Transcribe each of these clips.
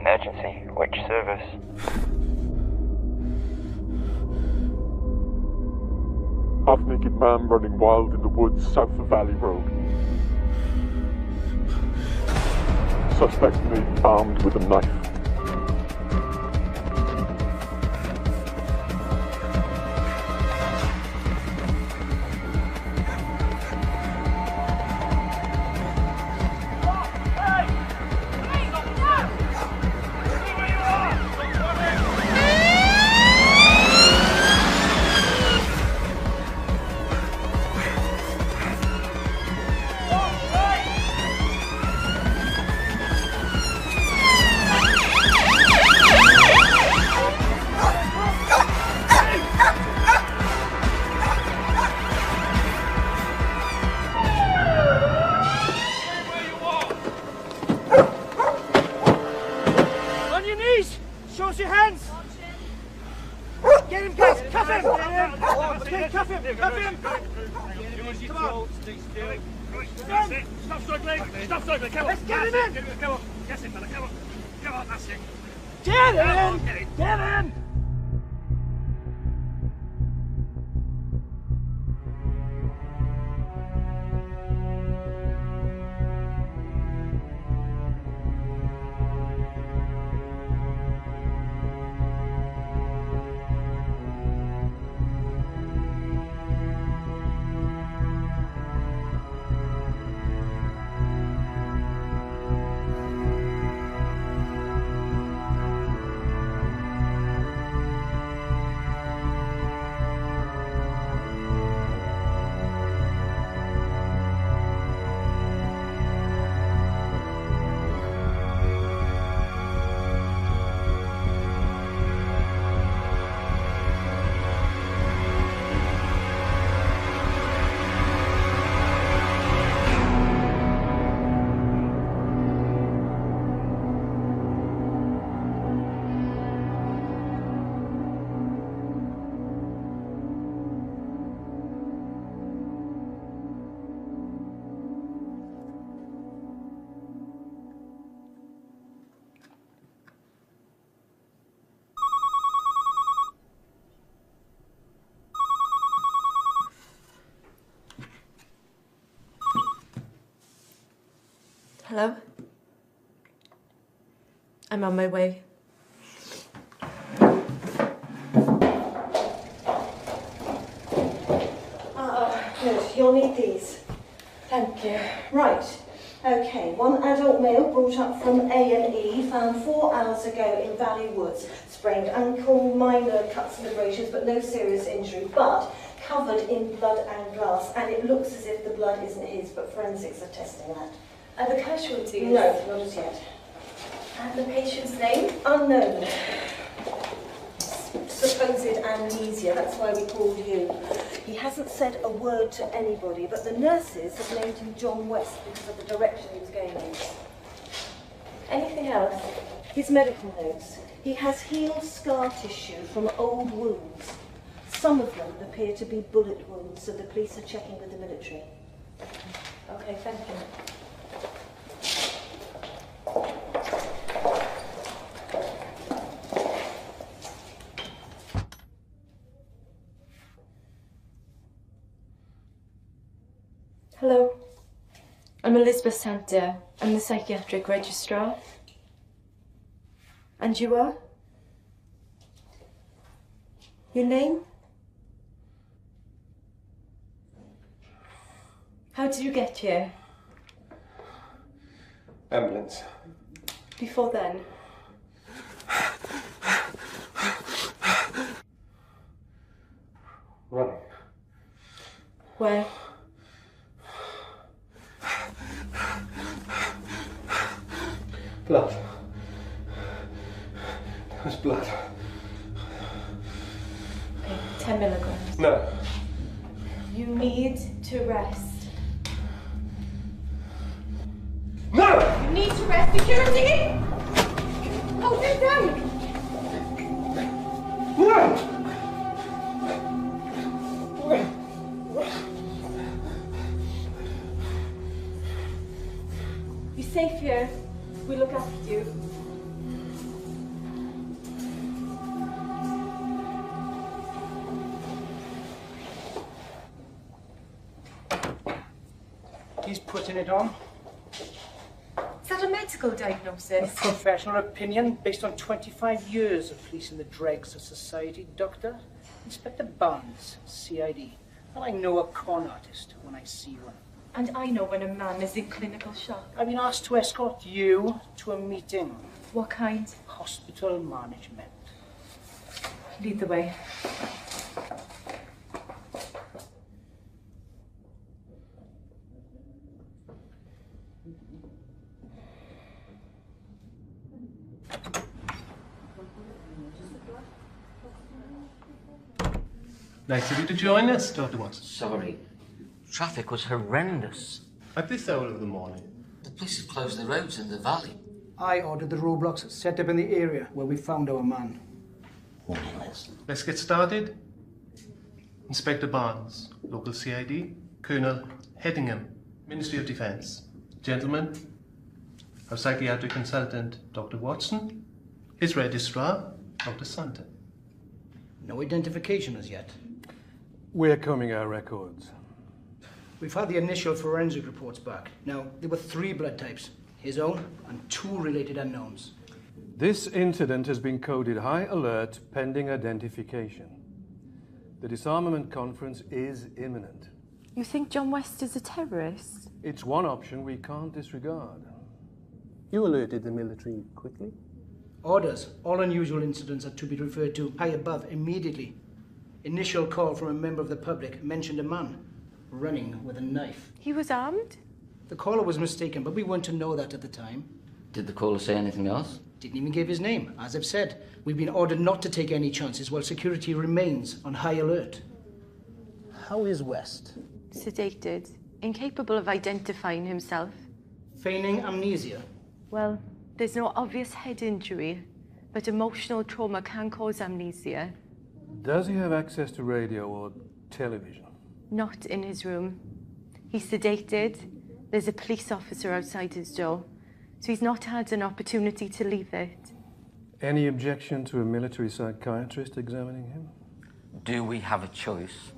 Emergency. Which service? Half-naked man running wild in the woods south of Valley Road. Suspect made armed with a knife. Hello? I'm on my way. Good. You'll need these. Thank you. Right. Okay. One adult male brought up from A&E, found 4 hours ago in Valley Woods. Sprained ankle, minor cuts and abrasions, but no serious injury. But covered in blood and glass, and it looks as if the blood isn't his, but forensics are testing that. Are the casualties? No, not as yet. And the patient's name? Unknown. Supposed amnesia, that's why we called you. He hasn't said a word to anybody, but the nurses have named him John West because of the direction he was going in. Anything else? His medical notes. He has heel scar tissue from old wounds. Some of them appear to be bullet wounds, so the police are checking with the military. Okay, thank you. Hello. I'm Elizabeth Santa. I'm the psychiatric registrar. And you are? Your name? How did you get here? Ambulance. Before then? Running. Where? Blood. There's blood. Okay, 10 milligrams. No. You need to rest. No! You need to rest. Security! Hold it down! No! You're safe here. We look after you. He's putting it on. Is that a medical A diagnosis? professional opinion based on 25 years of policing the dregs of society, Doctor. Inspector Barnes, CID. Well, I know a con artist when I see one. And I know when a man is in clinical shock. I've been asked to escort you to a meeting. What kind? Hospital management. Lead the way. Nice of you to join us, Dr. Watson. Sorry. Traffic was horrendous. At this hour of the morning. The police have closed the roads in the valley. I ordered the roadblocks set up in the area where we found our man. Let's get started. Inspector Barnes, local CID. Colonel Headingham, Ministry of Defence. Gentlemen, our psychiatric consultant, Dr. Watson. His registrar, Dr. Santa. No identification as yet. We're combing our records. We've had the initial forensic reports back. Now, there were 3 blood types. His own and 2 related unknowns. This incident has been coded high alert pending identification. The disarmament conference is imminent. You think John West is a terrorist? It's one option we can't disregard. You alerted the military quickly? Orders. All unusual incidents are to be referred to high above immediately. Initial call from a member of the public mentioned a man running with a knife. He was armed? The caller was mistaken, but we weren't to know that at the time. Did the caller say anything else? Didn't even give his name. As I've said, we've been ordered not to take any chances while security remains on high alert. How is West? Sedated, incapable of identifying himself. Feigning amnesia. Well, there's no obvious head injury, but emotional trauma can cause amnesia. Does he have access to radio or television? Not in his room. He's sedated. There's a police officer outside his door, so he's not had an opportunity to leave it. Any objection to a military psychiatrist examining him? Do we have a choice?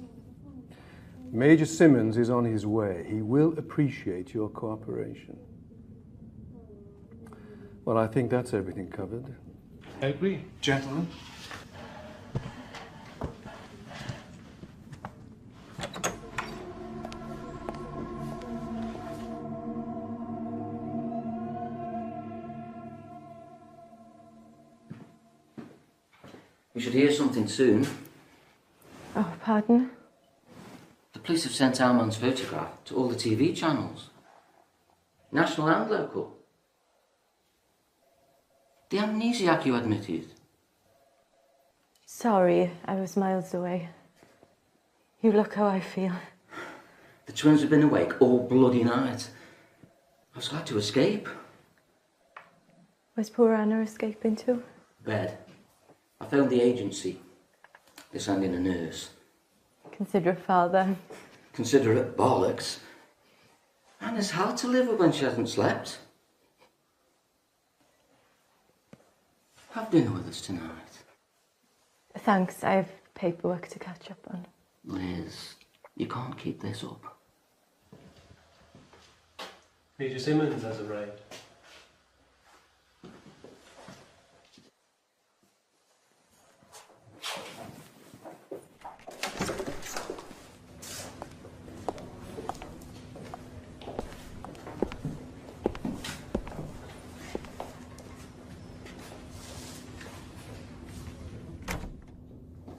Major Simmons is on his way. He will appreciate your cooperation. Well, I think that's everything covered. I agree. Gentlemen. We should hear something soon. Oh, pardon? The police have sent our man's photograph to all the TV channels. National and local. The amnesiac you admitted. Sorry, I was miles away. You look how I feel. The twins have been awake all bloody night. I was glad to escape. Where's poor Anna escaping to? Bed. I phoned the agency. They're sending a nurse. Considerate father. Considerate bollocks. Anna's hard to live with when she hasn't slept. Have dinner with us tonight. Thanks, I have paperwork to catch up on. Liz, you can't keep this up. Major Simmons has arrived.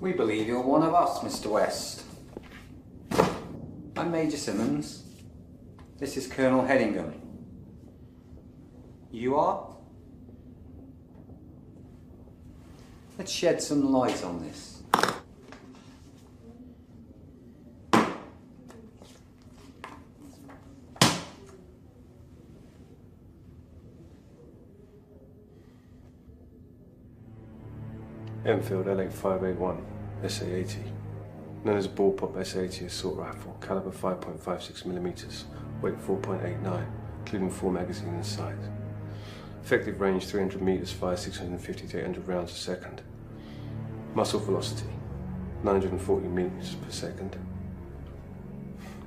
We believe you're one of us, Mr. West. I'm Major Simmons. This is Colonel Headingham. You are? Let's shed some light on this. Enfield LA581, SA-80. Known as Bullpup SA-80 assault rifle, caliber 5.56mm, weight 4.89, including 4 magazines inside. Effective range 300 meters, fire 650 to 800 rounds a second. Muzzle velocity 940 meters per second.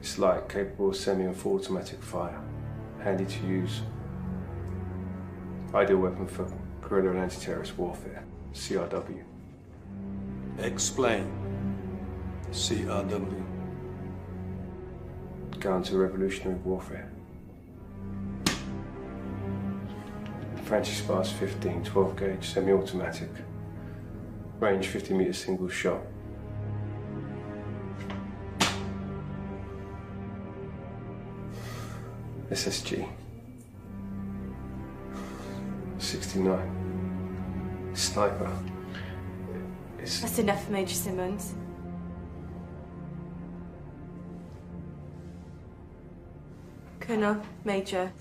It's light, capable of semi and full automatic fire. Handy to use. Ideal weapon for guerrilla and anti-terrorist warfare. CRW. Explain. CRW. Counter-revolutionary warfare. Francis Spars 15, 12 gauge, semi-automatic. Range 50 metres single shot. SSG. 69. Sniper. That's enough, Major Simmons. Colonel, Major.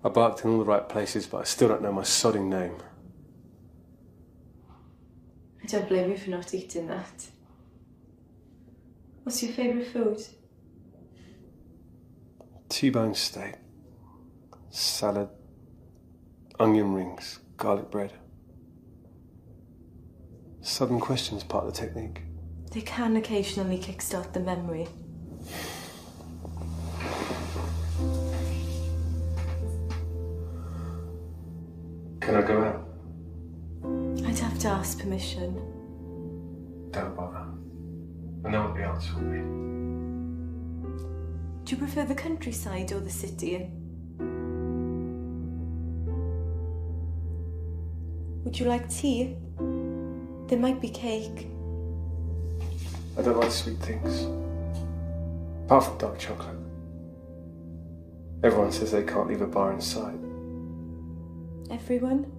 I barked in all the right places, but I still don't know my sodding name. I don't blame you for not eating that. What's your favourite food? T-bone steak, salad, onion rings, garlic bread. Sudden questions part of the technique. They can occasionally kickstart the memory. Can I go out? I'd have to ask permission. Don't bother. I know what the answer will be. Do you prefer the countryside or the city? Would you like tea? There might be cake. I don't like sweet things. Apart from dark chocolate. Everyone says they can't leave a bar in sight. Everyone?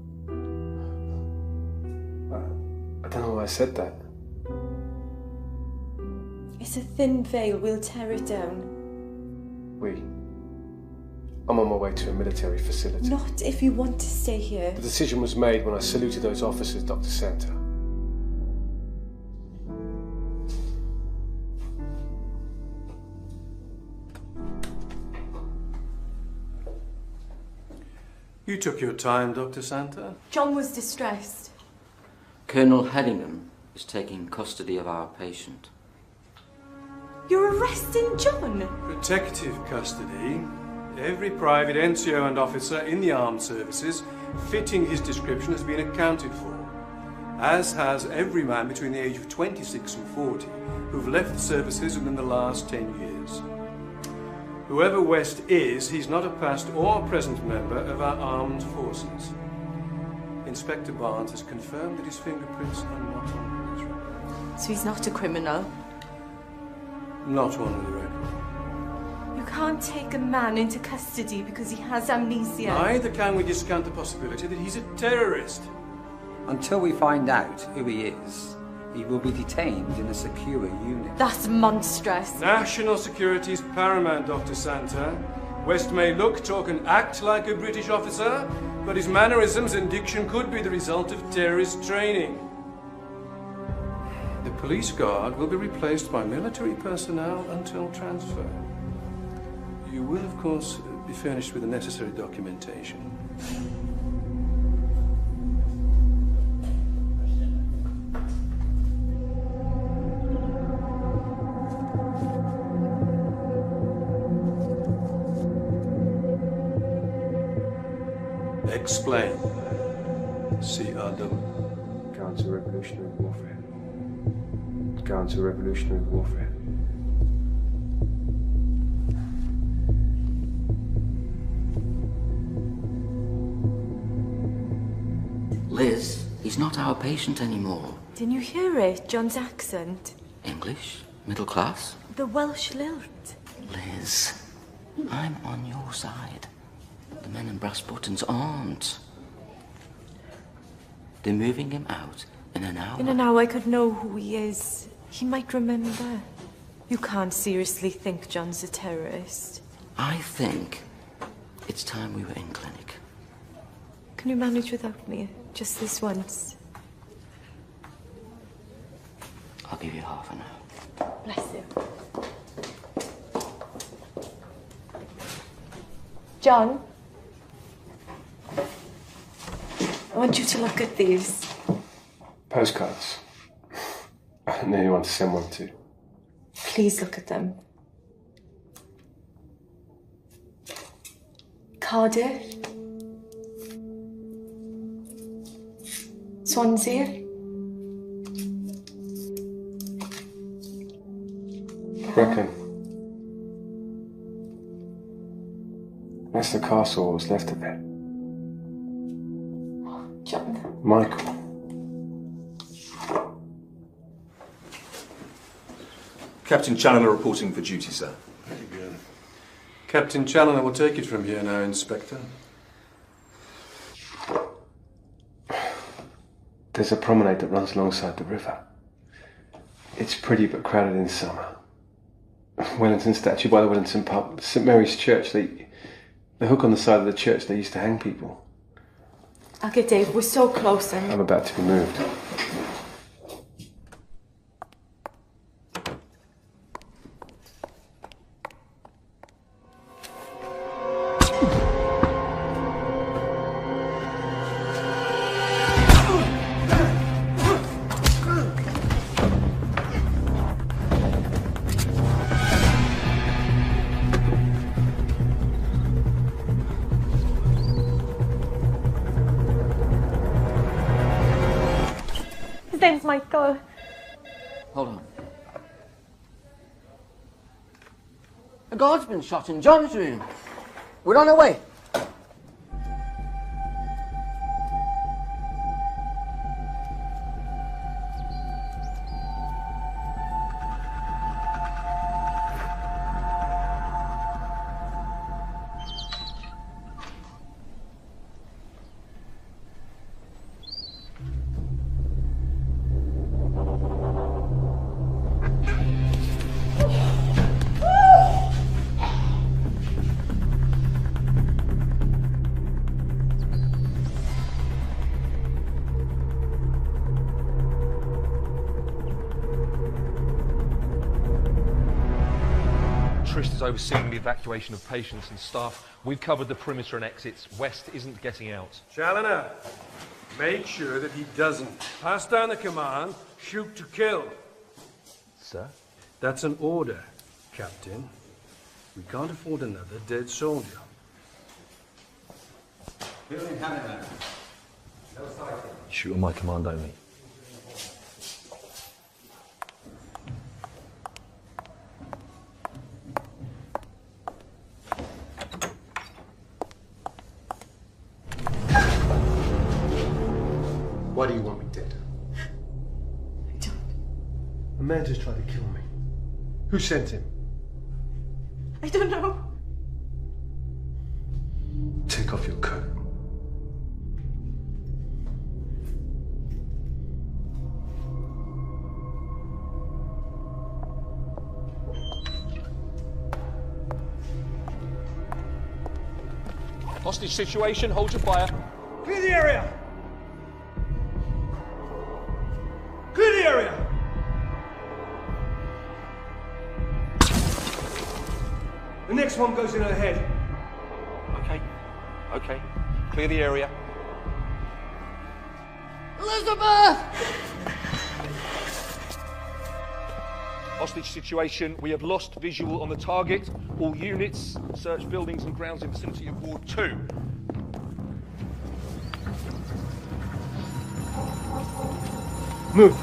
I don't know why I said that. It's a thin veil, we'll tear it down. I'm on my way to a military facility. Not if you want to stay here. The decision was made when I saluted those officers, Dr. Santa. You took your time, Dr. Santa. John was distressed. Colonel Hedingham is taking custody of our patient. You're arresting John? Protective custody. Every private, NCO and officer in the armed services fitting his description has been accounted for, as has every man between the age of 26 and 40 who've left the services within the last 10 years. Whoever West is, he's not a past or present member of our armed forces. Inspector Barnes has confirmed that his fingerprints are not on his record. So he's not a criminal? Not on the record. You can't take a man into custody because he has amnesia. Neither can we discount the possibility that he's a terrorist. Until we find out who he is, he will be detained in a secure unit. That's monstrous. National security is paramount, Dr. Santa. West may look, talk and act like a British officer, but his mannerisms and diction could be the result of terrorist training. The police guard will be replaced by military personnel until transfer. You will, of course, be furnished with the necessary documentation. Explain. CRW. Counter-revolutionary warfare. Counter-revolutionary warfare. Liz, he's not our patient anymore. Didn't you hear it? John's accent. English? Middle class? The Welsh lilt. Liz, I'm on your side. The men in brass buttons aren't. They're moving him out in an hour. In an hour I could know who he is. He might remember. You can't seriously think John's a terrorist. I think it's time we were in clinic. Can you manage without me? Just this once? I'll give you half an hour. Bless you. John, I want you to look at these. Postcards. I don't know who you want to send one to. Please look at them. Cardiff. Swansea. Brecon. That's the castle, what's left of it. John. Michael. Captain Challoner reporting for duty, sir. Very good. Captain Challoner will take it from here now, Inspector. There's a promenade that runs alongside the river. It's pretty but crowded in summer. Wellington statue by the Wellington pub. St Mary's Church, the hook on the side of the church, they used to hang people. Okay, Dave, we're so close and... I'm about to be moved. His name's Michael. Hold on. A guard's been shot in John's room. We're on our way. Is overseeing the evacuation of patients and staff. We've covered the perimeter and exits. West isn't getting out. Challoner, make sure that he doesn't. Pass down the command, shoot to kill. Sir? That's an order, Captain. We can't afford another dead soldier. Shoot on my command only. Why do you want me dead? I don't. A man just tried to kill me. Who sent him? I don't know. Take off your coat. Hostage situation, hold your fire. Clear the area! Clear the area! The next one goes in her head. Okay. Clear the area. Elizabeth! Hostage situation, we have lost visual on the target. All units, search buildings and grounds in vicinity of Ward 2. Move.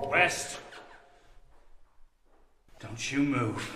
West. Don't you move.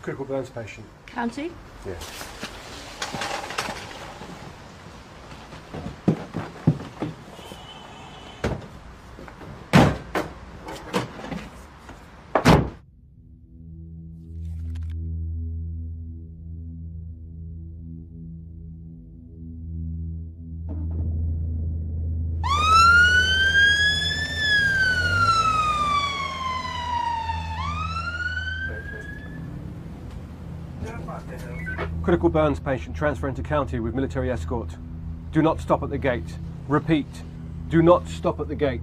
Critical burns patient. County? Yeah. Critical burns patient transferring to county with military escort. Do not stop at the gate. Repeat, do not stop at the gate.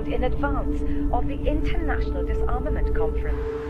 In advance of the International Disarmament Conference.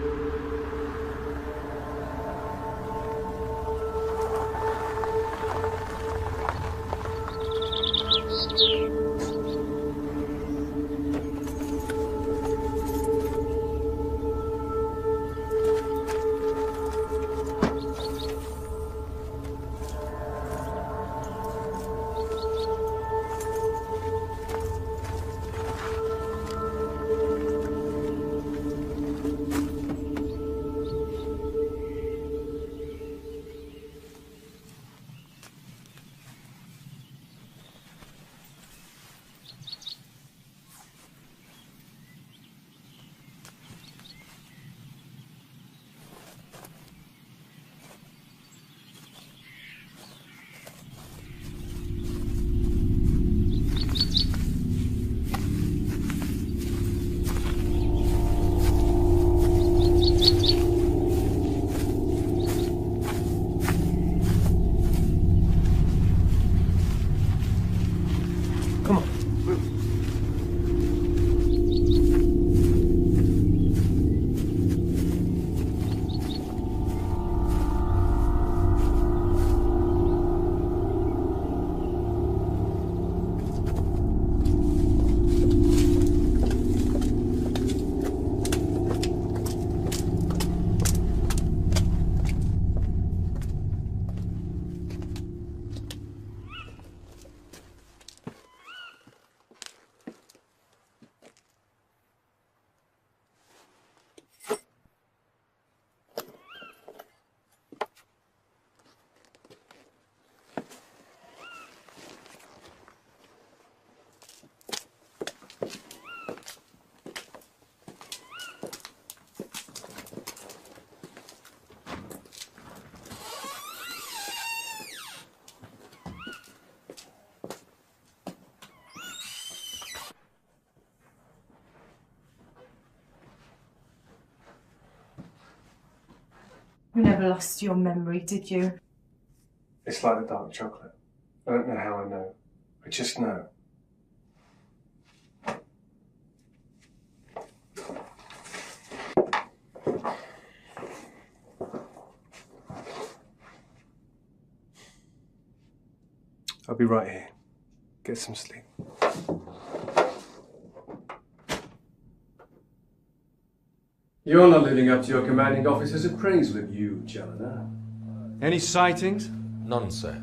You never lost your memory, did you? It's like the dark chocolate. I don't know how I know. I just know. I'll be right here. Get some sleep. You're not living up to your commanding officer's appraisal of you, Challoner. Any sightings? None, sir.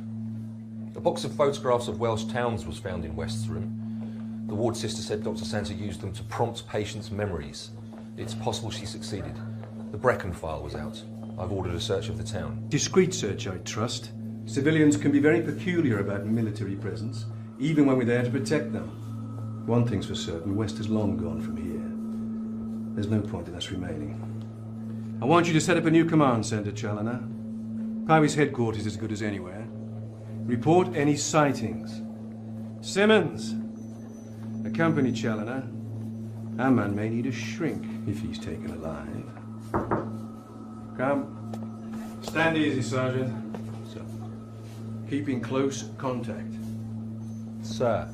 A box of photographs of Welsh towns was found in West's room. The ward sister said Dr. Santa used them to prompt patients' memories. It's possible she succeeded. The Brecon file was out. I've ordered a search of the town. Discreet search, I trust. Civilians can be very peculiar about military presence, even when we're there to protect them. One thing's for certain, West is long gone from here. There's no point in us remaining. I want you to set up a new command centre, Challoner. Powys headquarters is as good as anywhere. Report any sightings. Simmons, accompany Challoner. Our man may need a shrink if he's taken alive. Come. Stand easy, Sergeant. So, keep in close contact. Sir.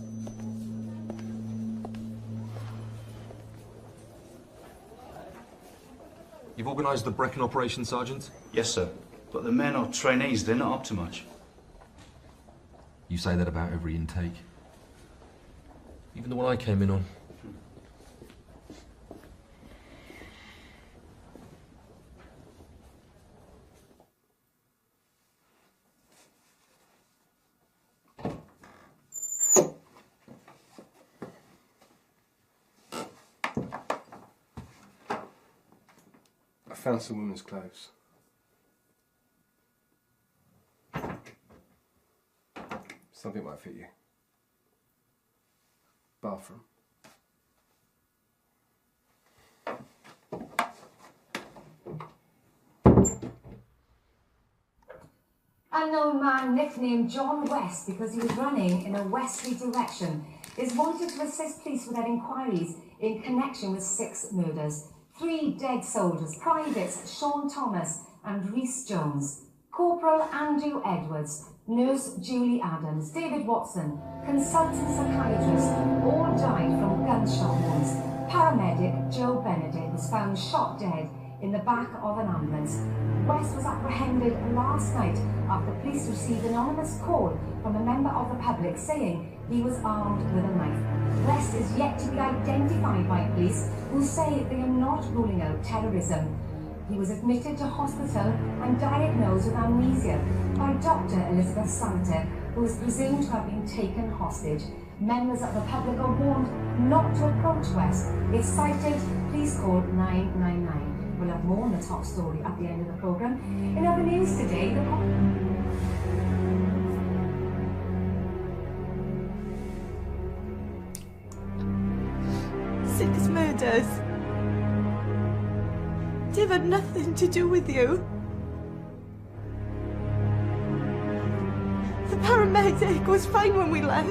You've organised the Brecon operation, Sergeant? Yes, sir. But the men are trainees, they're not up to much. You say that about every intake. Even the one I came in on. I found some women's clothes. Something might fit you. Bathroom. Unknown man nicknamed John West because he was running in a westerly direction is wanted to assist police with their inquiries in connection with 6 murders. 3 dead soldiers, privates Sean Thomas and Rhys Jones, Corporal Andrew Edwards, Nurse Julie Adams, David Watson, consultant psychiatrist, all died from gunshot wounds. Paramedic Joe Benedict was found shot dead in the back of an ambulance. West was apprehended last night after police received an anonymous call from a member of the public saying he was armed with a knife. West is yet to be identified by police, who say they are not ruling out terrorism. He was admitted to hospital and diagnosed with amnesia by Dr. Elizabeth Santa, who is presumed to have been taken hostage. Members of the public are warned not to approach West. If sighted, please call 999. We'll have more on the top story at the end of the programme. In other news today, the... 6 murders. They've had nothing to do with you. The paramedic was fine when we left.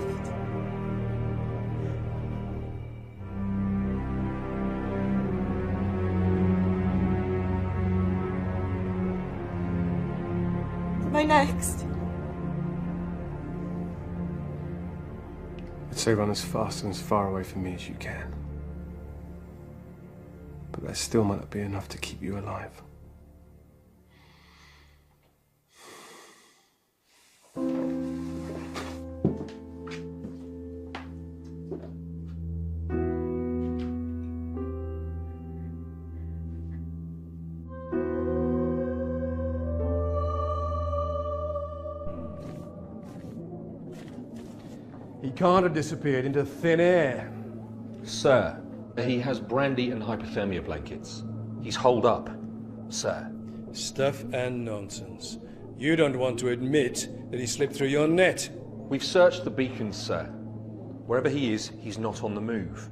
Am I next? I'd say run as fast and as far away from me as you can. But that still might not be enough to keep you alive. He can't have disappeared into thin air. Sir, he has brandy and hypothermia blankets. He's holed up, sir. Stuff and nonsense. You don't want to admit that he slipped through your net. We've searched the beacons, sir. Wherever he is, he's not on the move.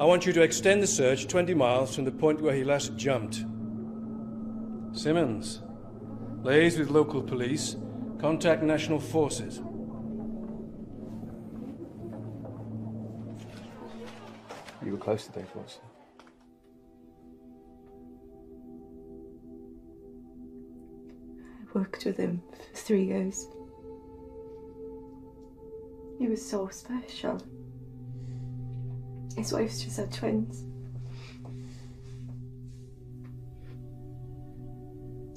I want you to extend the search 20 miles from the point where he last jumped. Simmons, liaise with local police. Contact national forces. You were close to Dave Watson. Worked with him for 3 years. He was so special. His wife's just had twins.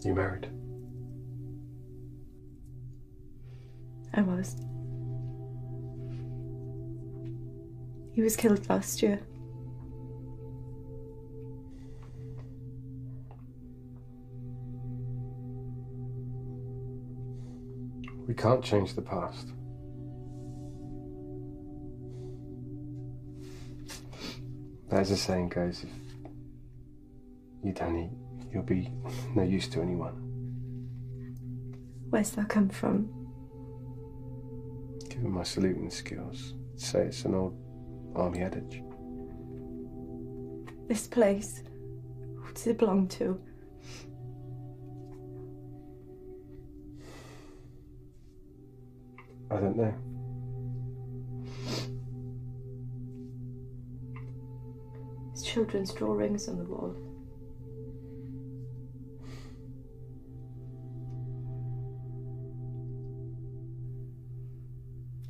You married? I was. He was killed last year. We can't change the past. But as the saying goes, if you don't eat, you'll be no use to anyone. Where's that come from? Given my saluting skills, I'd say it's an old army adage. This place, who does it belong to? I don't know. There's children's drawings on the wall.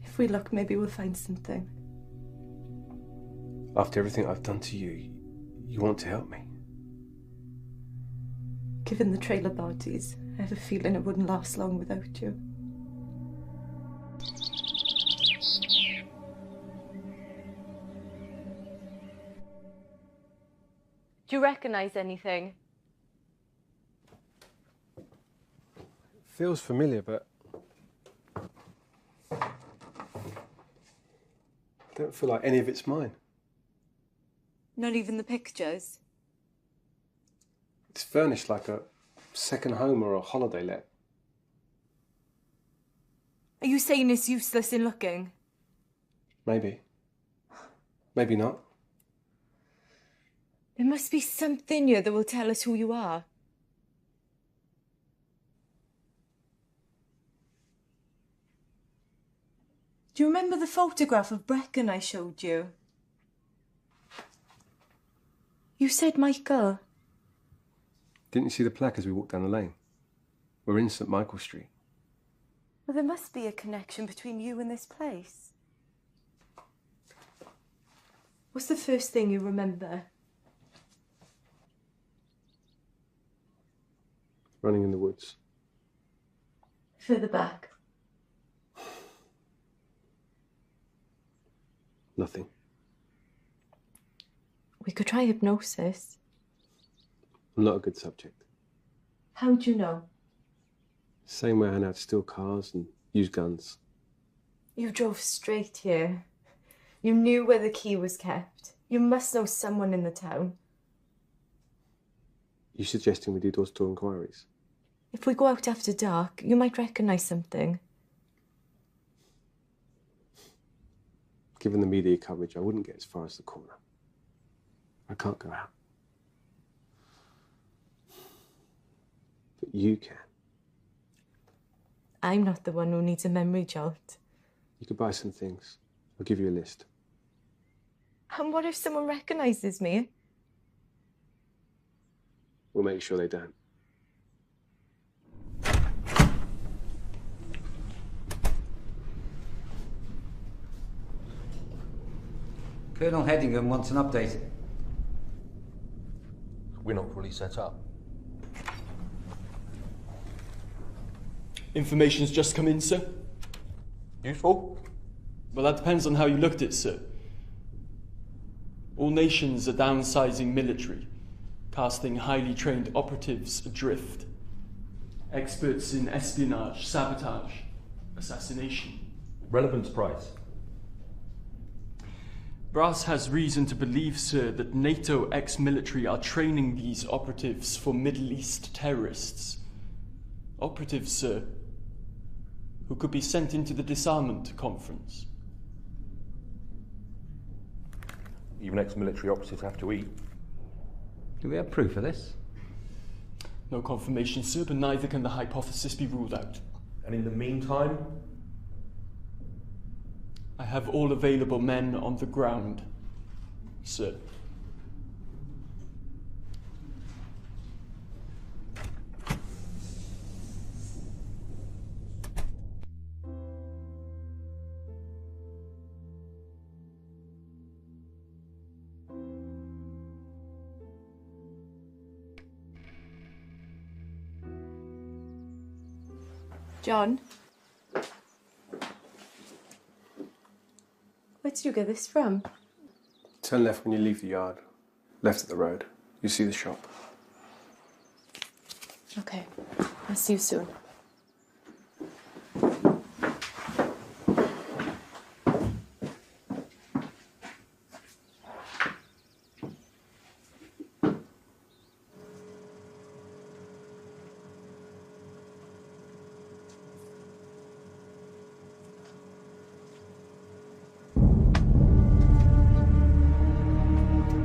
If we look, maybe we'll find something. After everything I've done to you, you want to help me? Given the trailer parties, I have a feeling it wouldn't last long without you. Do you recognise anything? Feels familiar, but I don't feel like any of it's mine. Not even the pictures? It's furnished like a second home or a holiday let. Are you saying it's useless in looking? Maybe. Maybe not. There must be something here that will tell us who you are. Do you remember the photograph of Brecon I showed you? You said Michael. Didn't you see the plaque as we walked down the lane? We're in St. Michael Street. Well, there must be a connection between you and this place. What's the first thing you remember? Running in the woods. Further back. Nothing. We could try hypnosis. I'm not a good subject. How do you know? Same way I know how to steal cars and use guns. You drove straight here. You knew where the key was kept. You must know someone in the town. You suggesting we do door-to-door inquiries? If we go out after dark, you might recognise something. Given the media coverage, I wouldn't get as far as the corner. I can't go out. But you can. I'm not the one who needs a memory jolt. You could buy some things. I'll give you a list. And what if someone recognises me? We'll make sure they don't. Colonel Headingham wants an update. We're not fully set up. Information's just come in, sir. Useful? Well, that depends on how you looked at it, sir. All nations are downsizing military, casting highly trained operatives adrift. Experts in espionage, sabotage, assassination. Relevance price. Brass has reason to believe, sir, that NATO ex-military are training these operatives for Middle East terrorists. Operatives, sir, who could be sent into the disarmament conference. Even ex-military operatives have to eat. Do we have proof of this? No confirmation, sir, but neither can the hypothesis be ruled out. And in the meantime? I have all available men on the ground, sir. John? Where did you get this from? Turn left when you leave the yard. Left at the road. You see the shop. Okay. I'll see you soon.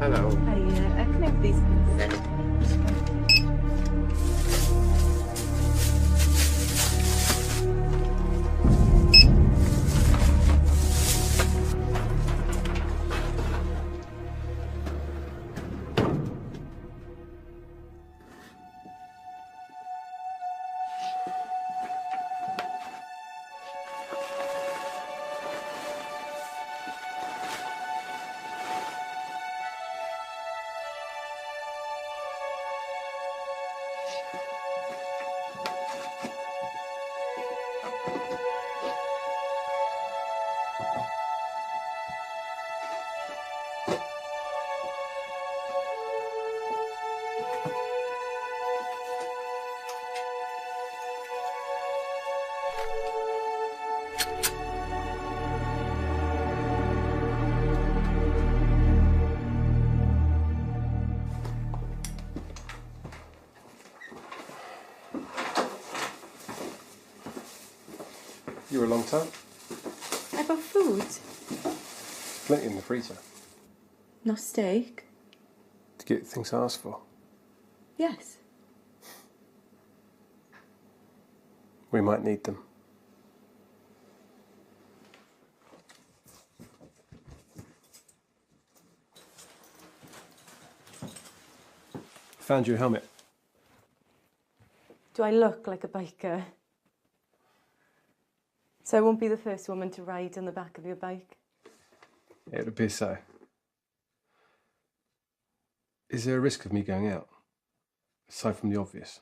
Hello. Hi, can I have these, please? You were a long time? I got food. Plenty in the freezer. No steak? To get things asked for. Yes. We might need them. Found your helmet. Do I look like a biker? So I won't be the first woman to ride on the back of your bike? It would appear so. Is there a risk of me going out? Aside from the obvious.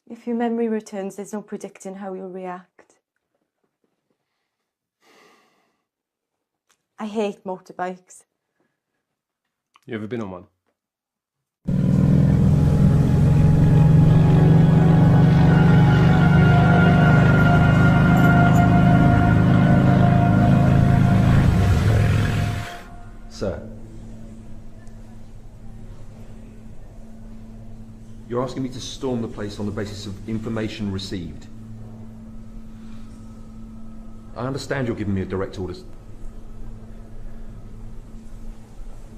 If your memory returns, there's no predicting how you'll react. I hate motorbikes. You ever been on one? Sir, you're asking me to storm the place on the basis of information received. I understand you're giving me a direct orders.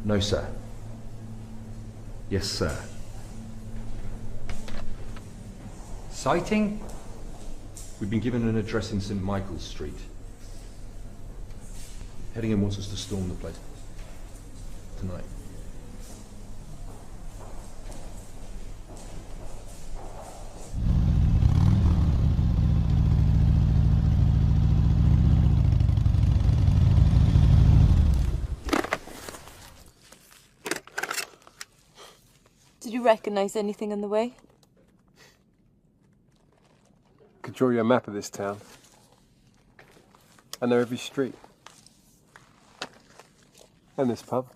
No, sir. Yes, sir. Sighting? We've been given an address in St. Michael's Street. Headingham wants us to storm the place tonight. Did you recognise anything on the way? Could draw you a map of this town. I know every street. And this pub.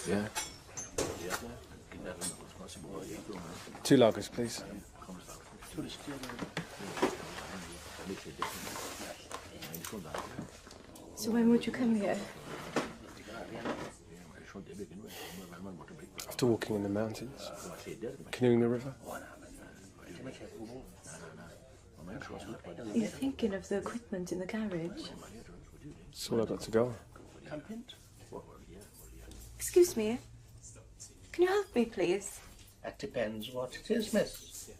Yeah. 2 lagers, please. So when would you come here? After walking in the mountains, canoeing the river. Are you thinking of the equipment in the garage? That's all I got to go on. Excuse me. Can you help me, please? That depends what it is, miss.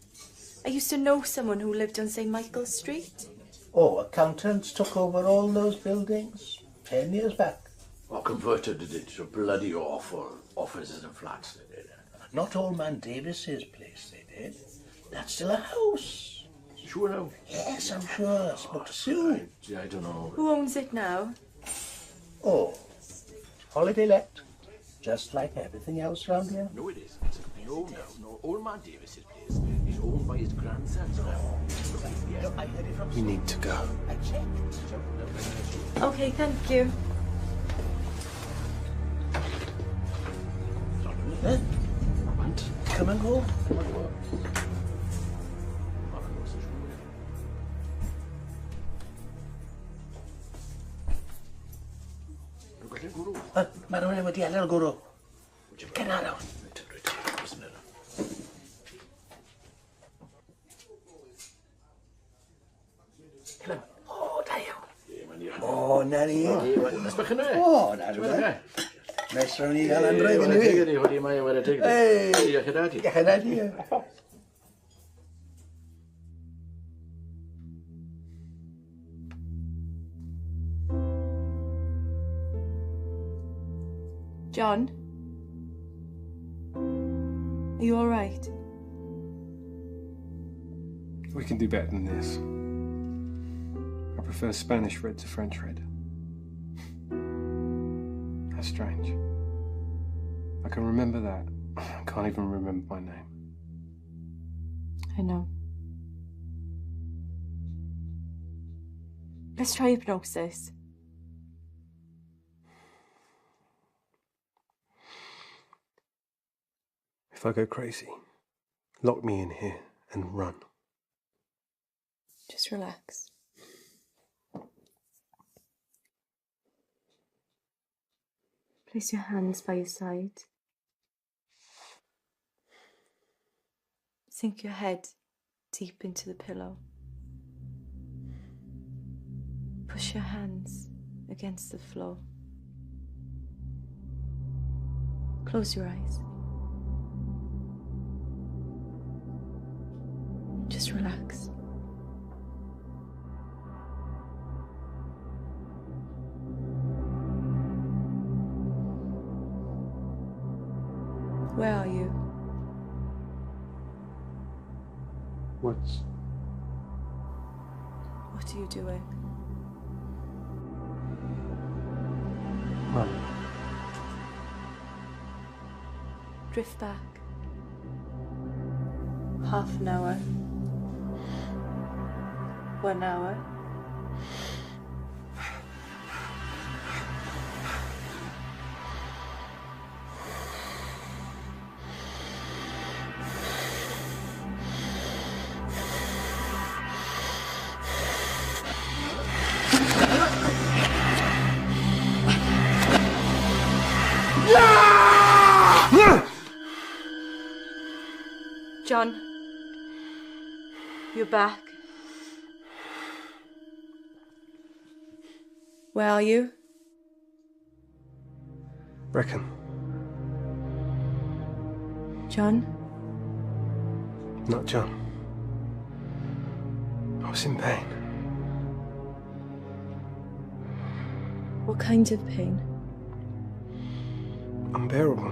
I used to know someone who lived on St. Michael's Street. Oh, accountants took over all those buildings 10 years back. Or converted it into bloody awful offices and flats, they did. Not Old Man Davis's place, they did. That's still a house. Sure now? Yes, I'm sure. I spoke to Sue. I don't know. Who owns it now? Oh, holiday let. Just like everything else around here. No, it isn't. No. Old Man Davis's place is owned by his grandsons now. Yeah, I heard it from... We need to go. I checked. Okay, thank you. Come and go. Maroon wedi adael gwrw. Gen ar nawr. O, da iawn. O, na ni. Nes bych yna? O, na rhywbeth. Nes rhawn ni gael androedd yn i fi. Hwdi mae wedi tig. Diolch yn adi. Diolch yn adi. John? Are you all right? We can do better than this. I prefer Spanish red to French red. How strange. I can remember that. I can't even remember my name. I know. Let's try hypnosis. If I go crazy, lock me in here and run. Just relax. Place your hands by your side. Sink your head deep into the pillow. Push your hands against the floor. Close your eyes. Just relax. Where are you? What are you doing? Run. Drift back. Half an hour. 1 hour. John, you're back. Where are you? Reckon. John? Not John. I was in pain. What kind of pain? Unbearable.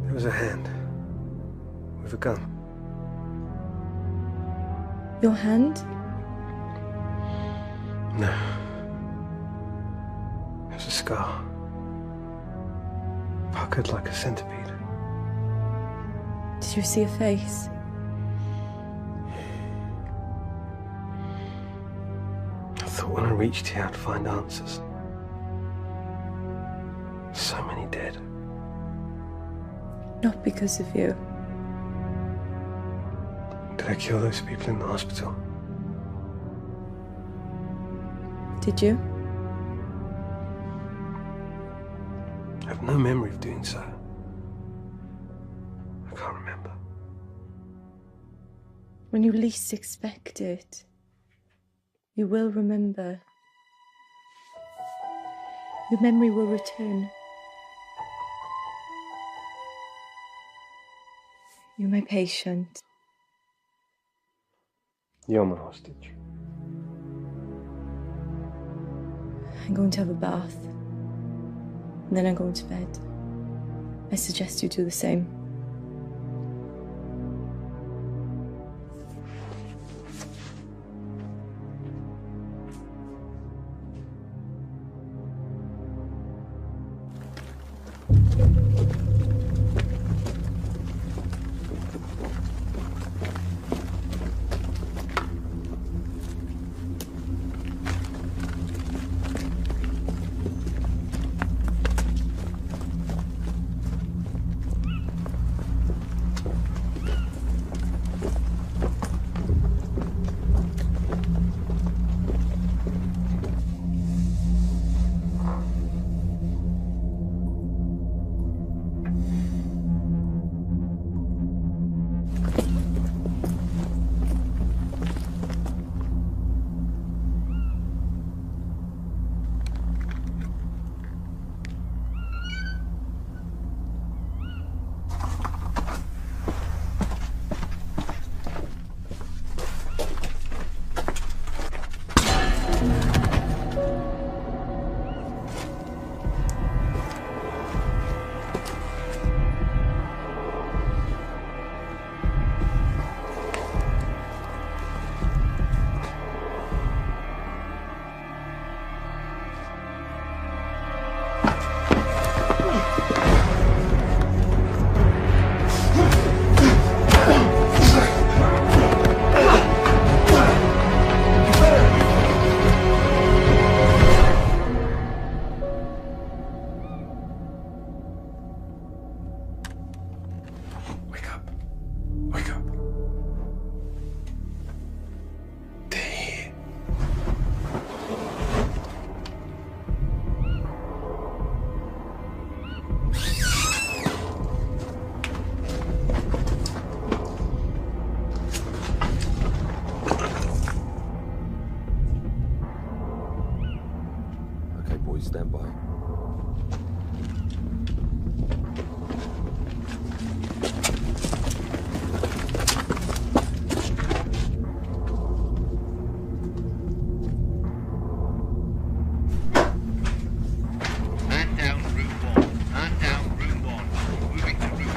There was a hand with a gun. Your hand? No. There's a scar. Puckered like a centipede. Did you see a face? I thought when I reached here I'd find answers. So many dead. Not because of you. Did I kill those people in the hospital? Did you? I have no memory of doing so. I can't remember. When you least expect it, you will remember. Your memory will return. You're my patient. You're my hostage. I'm going to have a bath. And then I'm going to bed. I suggest you do the same. Stand by. Man down room 1. Man down room 1. Moving to room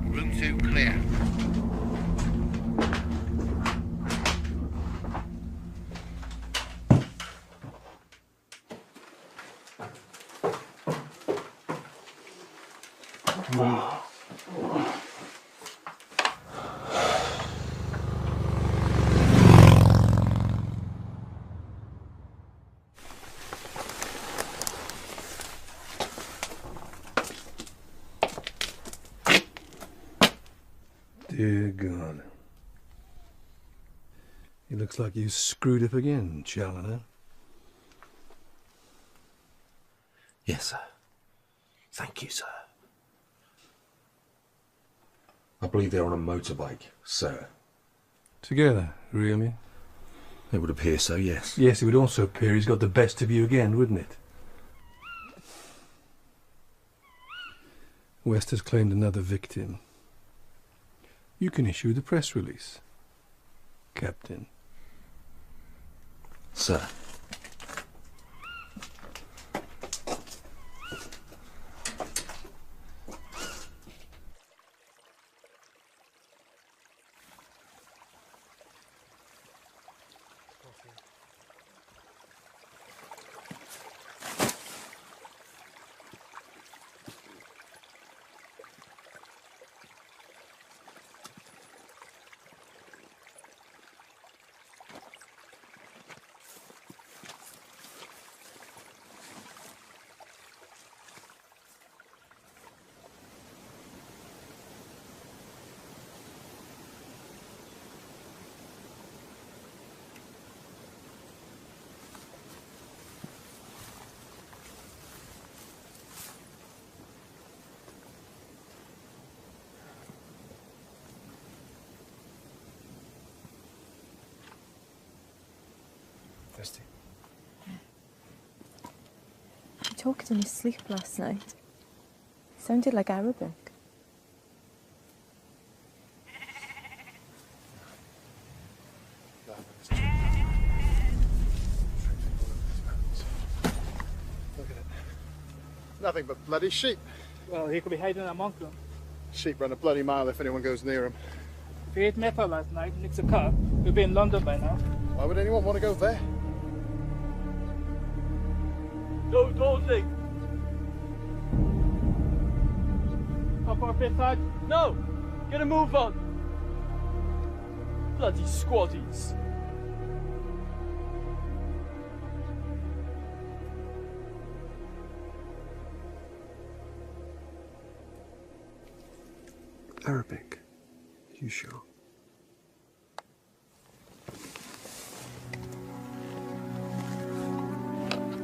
2. Room 2 clear. Dear God. It looks like you screwed up again, Challoner. Yes, sir. Thank you, sir. I believe they're on a motorbike, sir. Together, really? It would appear so, yes. Yes, it would also appear he's got the best of you again, wouldn't it? West has claimed another victim. You can issue the press release, Captain. Sir. He talked in his sleep last night. It sounded like Arabic. Nothing but bloody sheep. Well, he could be hiding among them. Sheep run a bloody mile if anyone goes near him. If he ate metal last night and nicks a car, he'll be in London by now. Why would anyone want to go there? No, don't think. Up our fifth side? No! Get a move on! Bloody squaddies. Arabic? You sure?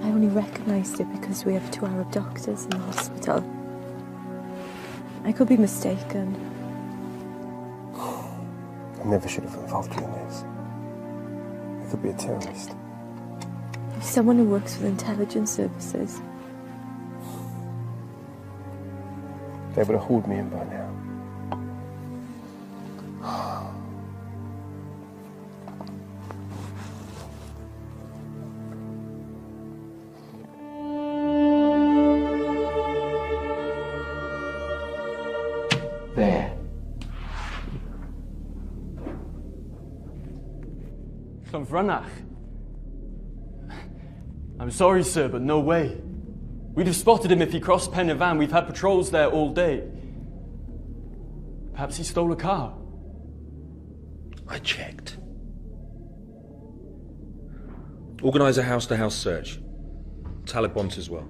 I only recognised it because we have 2 Arab doctors in the hospital. I could be mistaken. I never should have involved you in this. I could be a terrorist. If someone who works with intelligence services. They would have hauled me in by now. There. From Vranach. I'm sorry, sir, but no way. We'd have spotted him if he crossed Pen y Fan. We've had patrols there all day. Perhaps he stole a car. I checked. Organise a house-to-house search. Talib wants as well.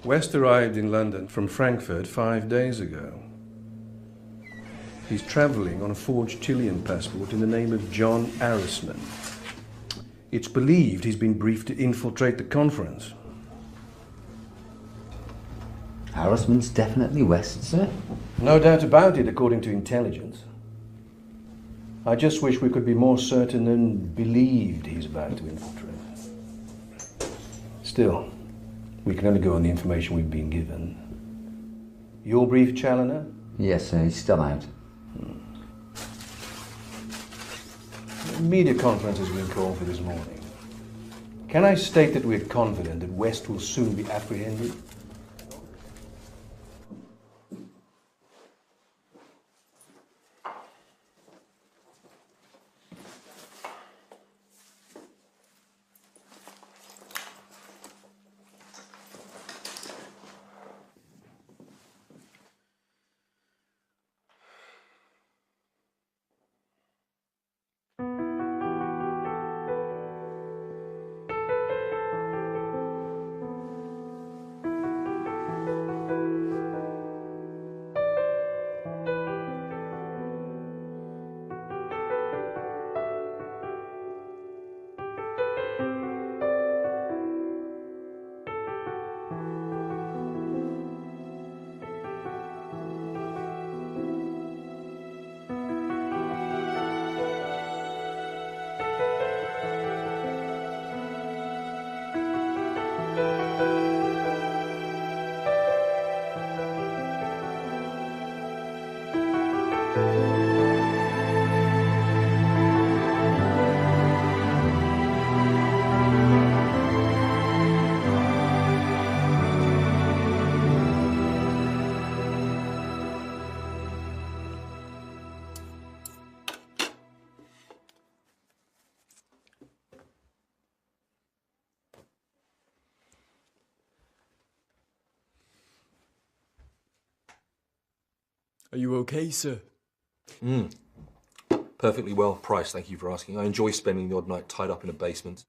West arrived in London from Frankfurt 5 days ago. He's travelling on a forged Chilean passport in the name of John Arrisman. It's believed he's been briefed to infiltrate the conference. Arrisman's definitely West, sir? No doubt about it, according to intelligence. I just wish we could be more certain and believed he's about to infiltrate. Still, we can only go on the information we've been given. You'll brief Challoner? Yes, sir, he's still out. A media conference has been called for this morning. Can I state that we're confident that West will soon be apprehended? Are you okay, sir? Perfectly well priced, thank you for asking. I enjoy spending the odd night tied up in a basement.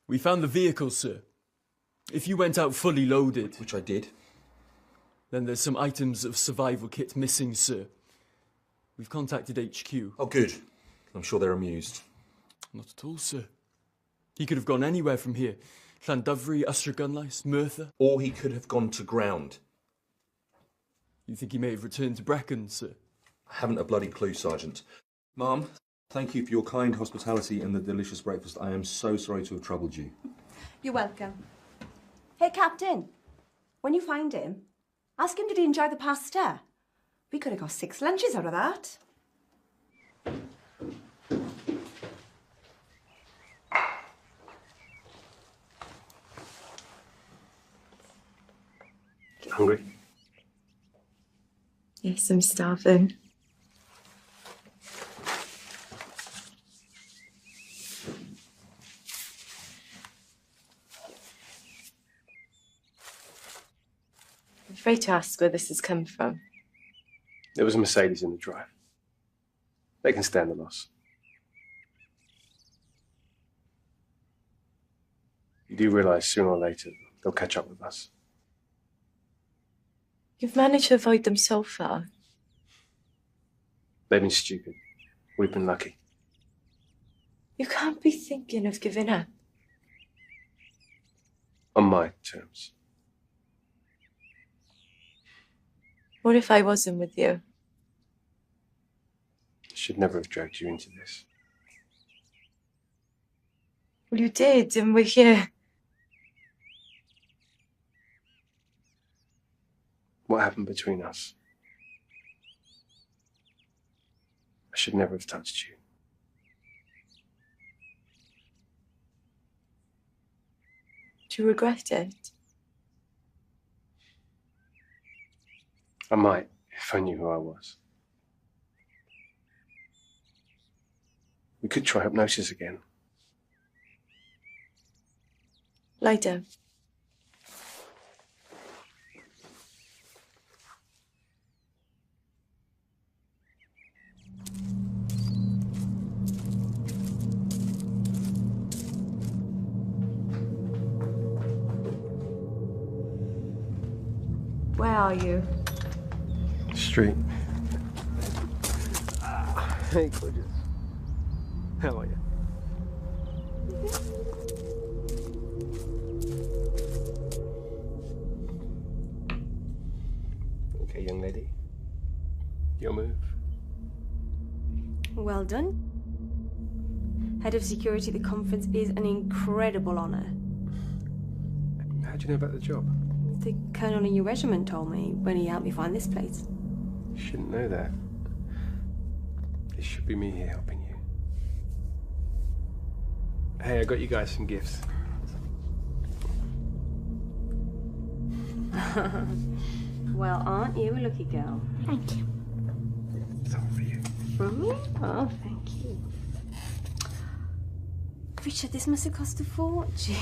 We found the vehicle, sir. If you went out fully loaded... Which I did. Then there's some items of survival kit missing, sir. We've contacted HQ. Oh, good. I'm sure they're amused. Not at all, sir. He could have gone anywhere from here. Llandovry, Gunlice, Merthyr. Or he could have gone to ground. You think he may have returned to Brecon, sir? I haven't a bloody clue, Sergeant. Ma'am, thank you for your kind hospitality and the delicious breakfast. I am so sorry to have troubled you. You're welcome. Hey, Captain, when you find him, ask him did he enjoy the pasta? We could have got 6 lunches out of that. Hungry? Yes, I'm starving. I'm afraid to ask where this has come from. There was a Mercedes in the drive. They can stand the loss. You do realise sooner or later they'll catch up with us. You've managed to avoid them so far. They've been stupid. We've been lucky. You can't be thinking of giving up. On my terms. What if I wasn't with you? I should never have dragged you into this. Well, you did, and we're here. What happened between us? I should never have touched you. Do you regret it? I might, if I knew who I was. We could try hypnosis again. Lie down. are you? Street. Hey, gorgeous. How are you? Okay, young lady. Your move. Well done. Head of security at the conference is an incredible honour. How do you know about the job? The colonel in your regiment told me when he helped me find this place. You shouldn't know that. It should be me here helping you. Hey, I got you guys some gifts. Well, aren't you a lucky girl? Thank you. Something for you. From me? Oh, thank you. Richard, this must have cost a fortune.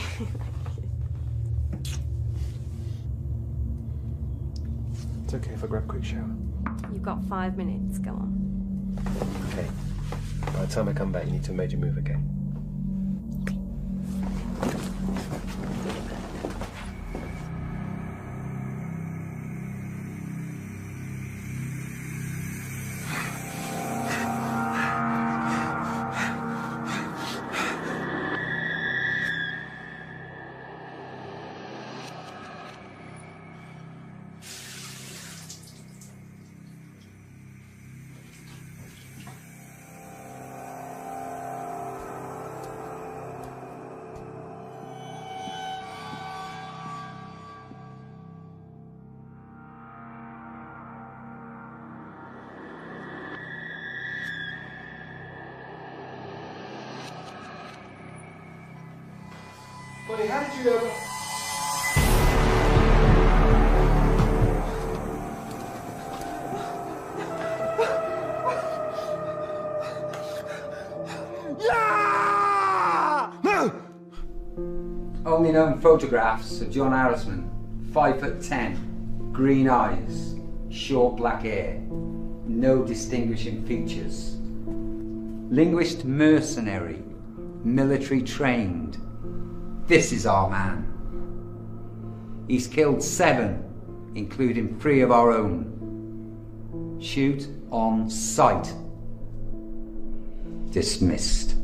It's okay if I grab a quick shower. You've got 5 minutes, go on. Okay. By the time I come back, you need to have made your move, okay? Buddy, how did you know? Only known photographs of John Harrisman, 5'10", green eyes, short black hair, no distinguishing features. Linguist mercenary, military trained. This is our man. He's killed 7, including 3 of our own. Shoot on sight. Dismissed.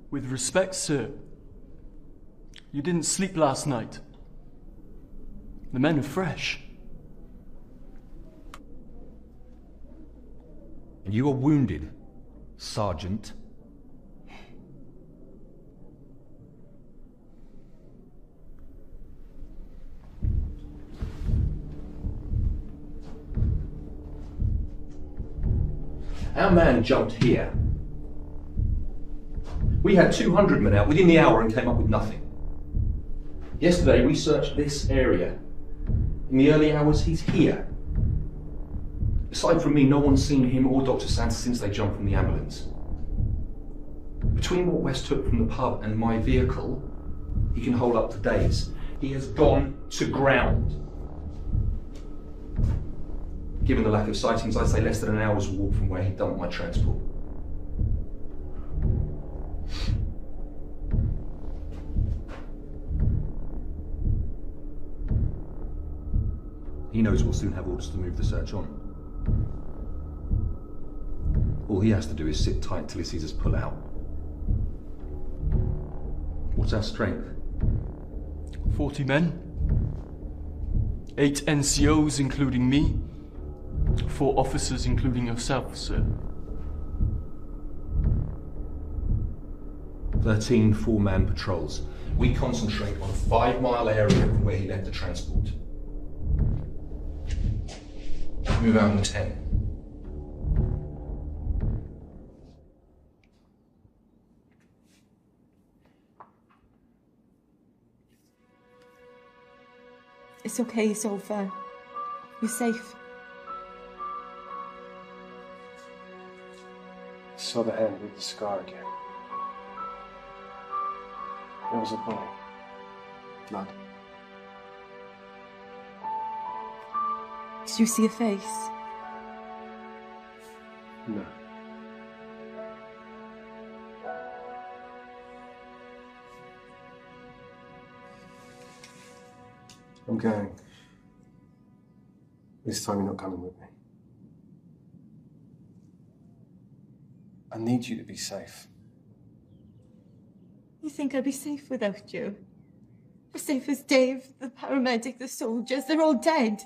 With respect, sir, you didn't sleep last night. The men are fresh. And you are wounded, Sergeant. Our man jumped here. We had 200 men out within the hour and came up with nothing. Yesterday we searched this area. In the early hours, he's here. Aside from me, no one's seen him or Dr. Santa since they jumped from the ambulance. Between what West took from the pub and my vehicle, he can hold up to days. He has gone to ground. Given the lack of sightings, I'd say less than an hour's walk from where he dumped my transport. He knows we'll soon have orders to move the search on. All he has to do is sit tight till he sees us pull out. What's our strength? 40 men. 8 NCOs, including me. 4 officers, including yourself, sir. 13 4-man patrols. We concentrate on a 5-mile area from where he left the transport. Move out in 10. It's okay, it's over. You're safe. I saw the hand with the scar again. There was a bullet. Blood. Did you see a face? No. I'm going. This time you're not coming with me. I need you to be safe. You think I'd be safe without you? As safe as Dave, the paramedic, the soldiers, they're all dead.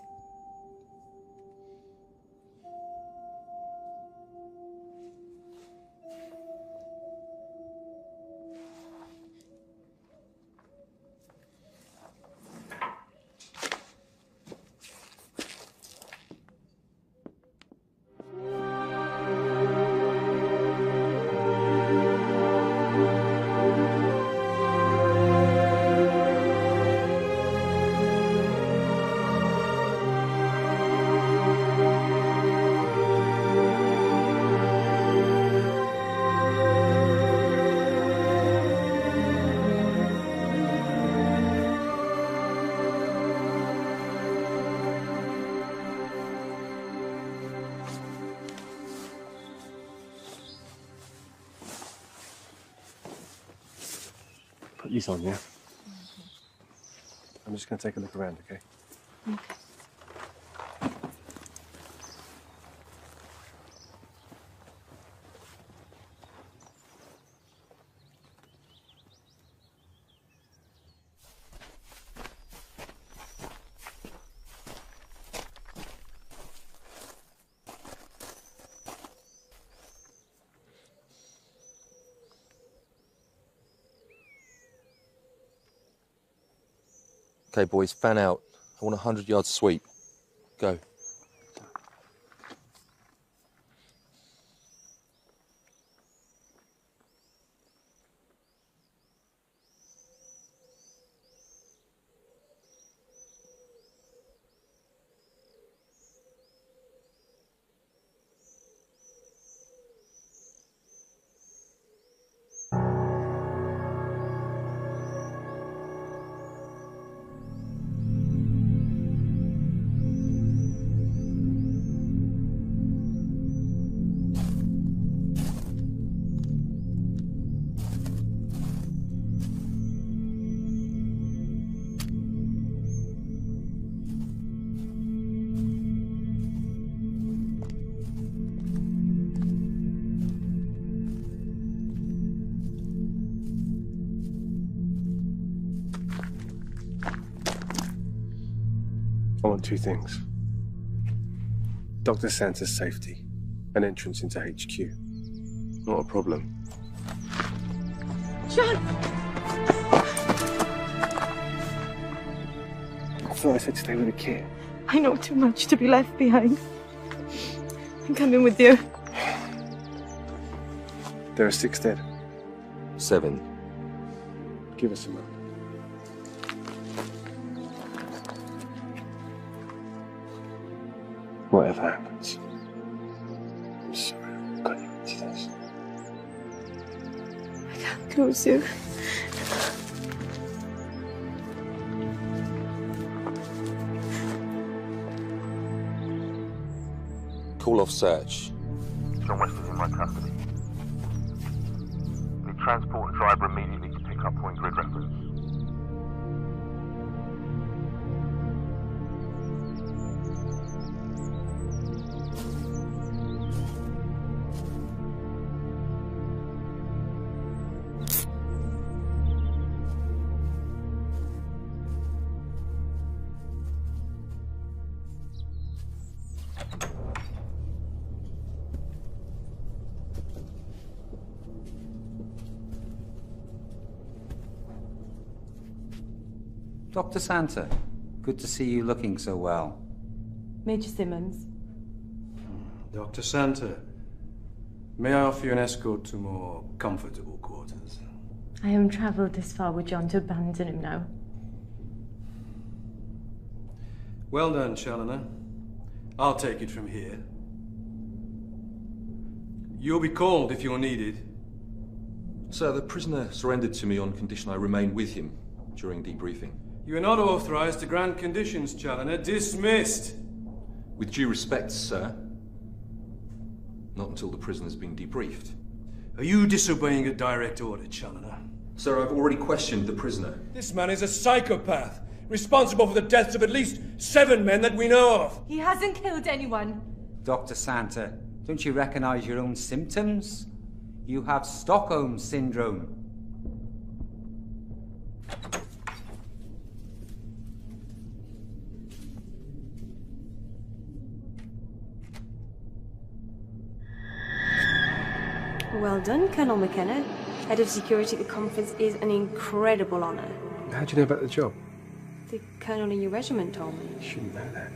Put these on, yeah? I'm just going to take a look around, okay? Okay. Okay, boys, fan out. I want a 100-yard sweep. Go. I want two things. Dr. Santa's safety, an entrance into HQ. Not a problem. John! I thought I said stay with the kid. I know too much to be left behind. I'm coming with you. There are 6 dead. 7. Give us a moment. Whatever happens, I'm sorry I got you into this. I can't lose you. Call off search. John West is in my custody. Need transport and driver immediately to pick up point grid reference. Dr. Santa, good to see you looking so well. Major Simmons. Dr. Santa, may I offer you an escort to more comfortable quarters? I haven't travelled this far with John to abandon him now. Well done, Challoner. I'll take it from here. You'll be called if you're needed. Sir, the prisoner surrendered to me on condition I remain with him during debriefing. You are not authorized to grant conditions, Challoner. Dismissed! With due respect, sir. Not until the prisoner's been debriefed. Are you disobeying a direct order, Challoner? Sir, I've already questioned the prisoner. This man is a psychopath, responsible for the deaths of at least 7 men that we know of. He hasn't killed anyone. Dr. Santa, don't you recognize your own symptoms? You have Stockholm Syndrome. Well done, Colonel McKenna. Head of security at the conference is an incredible honour. How do you know about the job? The colonel in your regiment told me. You shouldn't know that.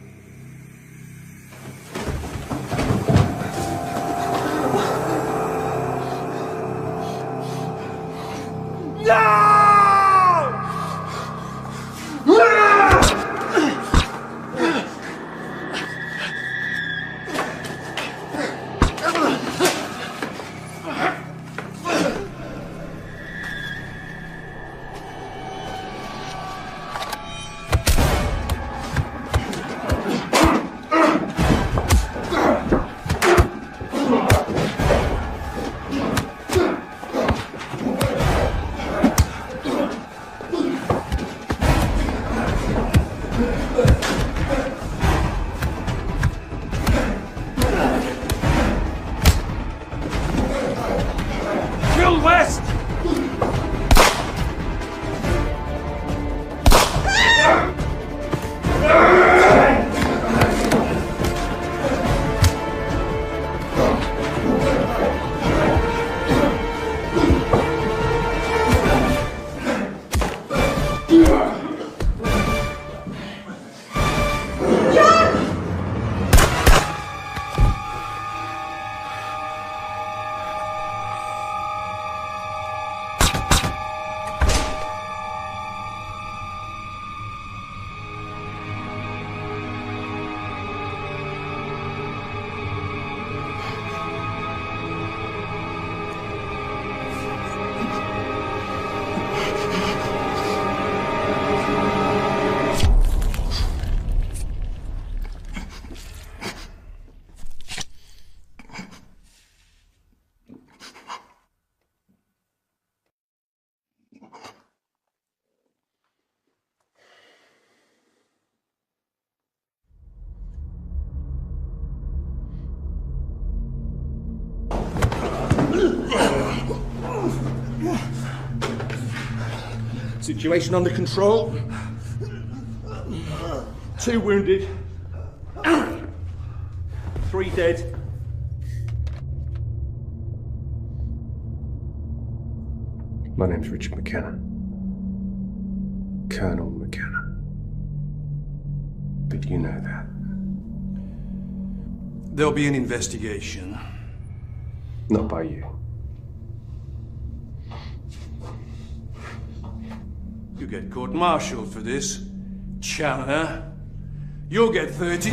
Situation under control. 2 wounded. 3 dead. My name's Richard McKenna. Colonel McKenna. But you know that. There'll be an investigation. Not by you. You get court-martialed for this, Challoner. You'll get 30.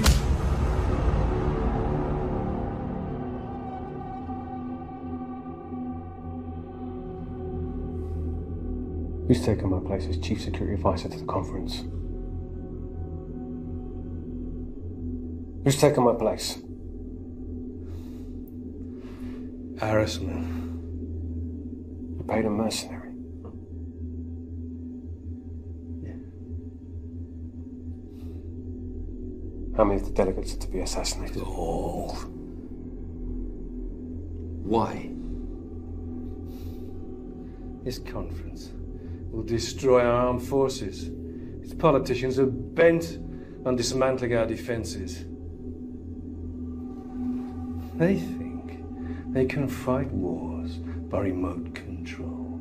Who's taken my place as Chief Security Advisor to the conference? Who's taken my place? Harassment. You paid a mercenary. How many of the delegates are to be assassinated? All. Why? This conference will destroy our armed forces. Its politicians are bent on dismantling our defenses. They think they can fight wars by remote control.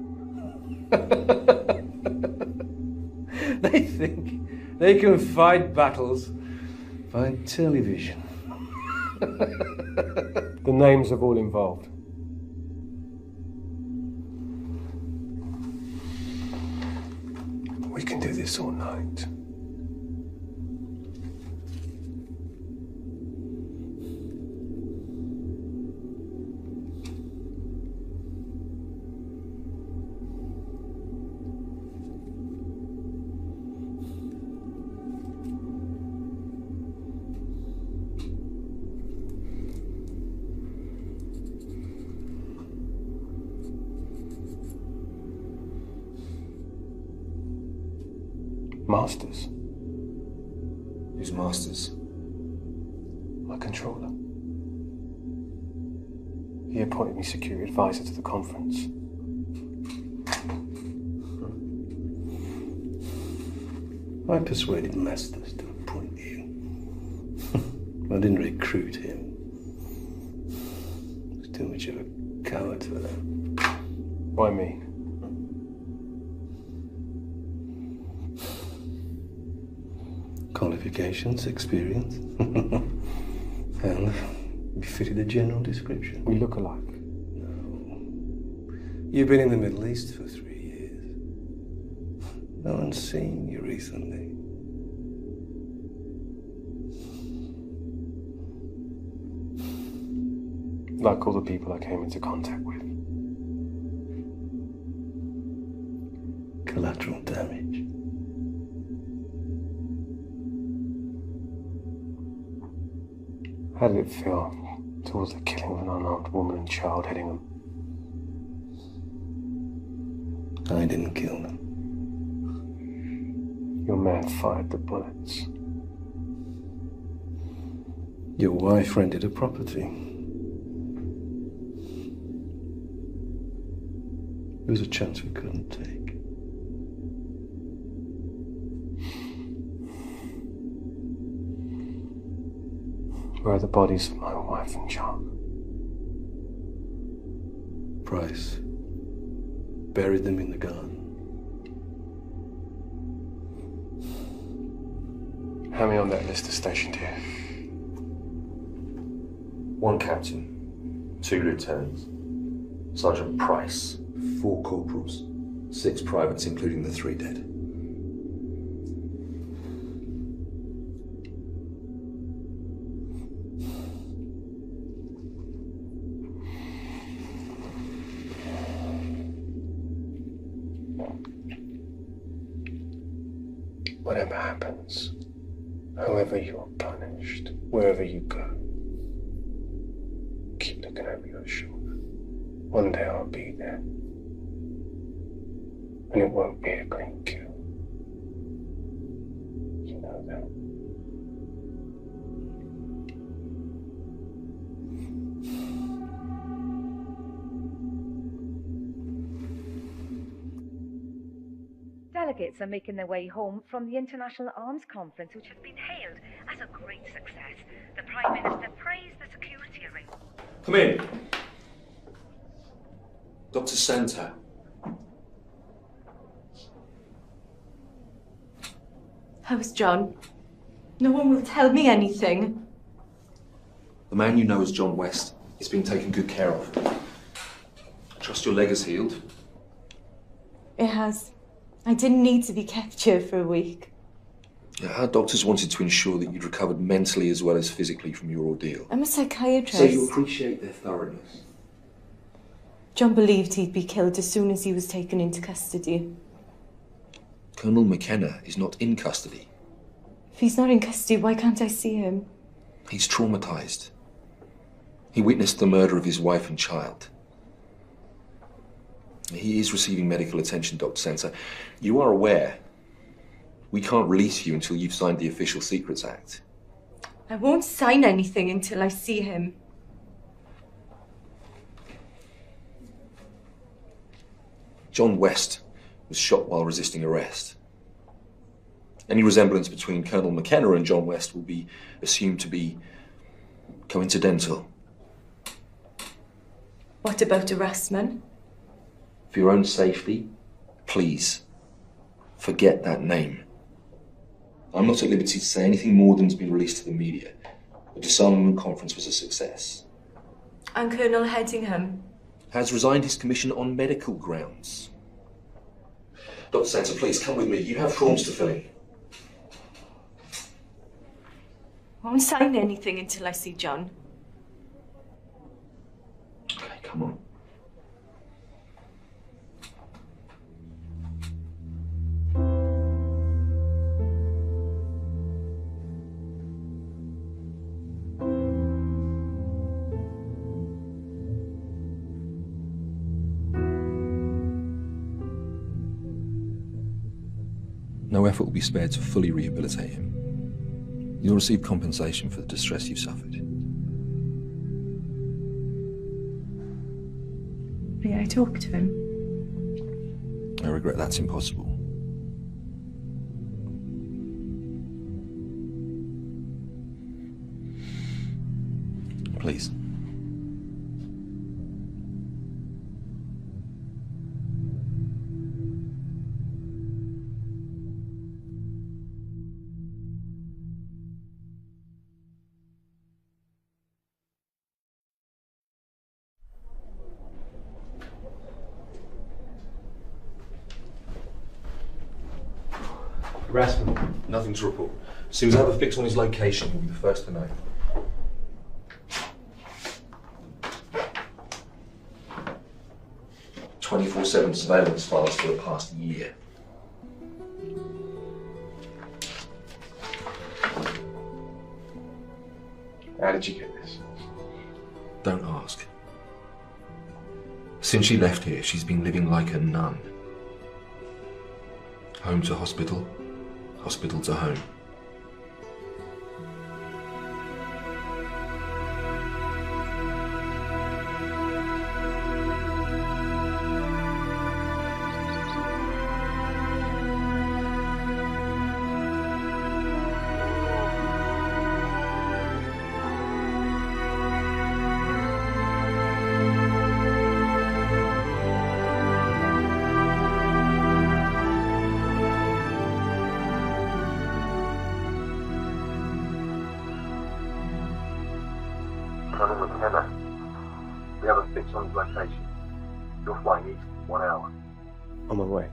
They think they can fight battles by television. The names of all involved. We can do this all night. Masters? Who's Masters? My controller. He appointed me security advisor to the conference. I persuaded Masters to appoint you. I didn't recruit him. He's too much of a coward for that. Why me? Qualifications, experience, and you fitted the general description. We look alike. You've been in the Middle East for 3 years. No one's seen you recently. Like all the people I came into contact with. Collateral damage. How did it feel towards the killing of an unarmed woman and child hitting them? I didn't kill them. Your man fired the bullets. Your wife rented a property. There was a chance we couldn't take. Where are the bodies of my wife and child? Price buried them in the garden. How many on that list are stationed here? 1 captain, 2 lieutenants, Sergeant Price, 4 corporals, 6 privates, including the 3 dead. Whatever happens, however you are punished, wherever you go, keep looking over your shoulder. One day I'll be there. And it won't be a clean kill. You know that. Delegates are making their way home from the International Arms Conference, which has been hailed as a great success. The Prime Minister praised the security arrangements. Come in. Dr. Santa. How's John? No one will tell me anything. The man you know as John West is being taken good care of. I trust your leg has healed. It has. I didn't need to be kept here for a week. Our doctors wanted to ensure that you'd recovered mentally as well as physically from your ordeal. I'm a psychiatrist. So you appreciate their thoroughness. John believed he'd be killed as soon as he was taken into custody. Colonel McKenna is not in custody. If he's not in custody, why can't I see him? He's traumatized. He witnessed the murder of his wife and child. He is receiving medical attention, Dr. Santa. You are aware we can't release you until you've signed the Official Secrets Act. I won't sign anything until I see him. John West was shot while resisting arrest. Any resemblance between Colonel McKenna and John West will be assumed to be coincidental. What about Erasmus? For your own safety, please, forget that name. I'm not at liberty to say anything more than has been released to the media. The disarmament conference was a success. And Colonel Headingham? Has resigned his commission on medical grounds. Dr. Santa, please come with me. You have forms to fill in. I won't sign anything until I see John. Okay, come on. No effort will be spared to fully rehabilitate him. You'll receive compensation for the distress you've suffered. May I talk to him? I regret that's impossible. Please. Harassment. Nothing to report. As soon as I have a fix on his location, you'll be the first to know. "24/7 surveillance files for the past year." How did you get this? Don't ask. Since she left here, she's been living like a nun. Home to hospital, hospital to home. Running with Henna. We have a fix on his location. You're flying east in 1 hour. On my way.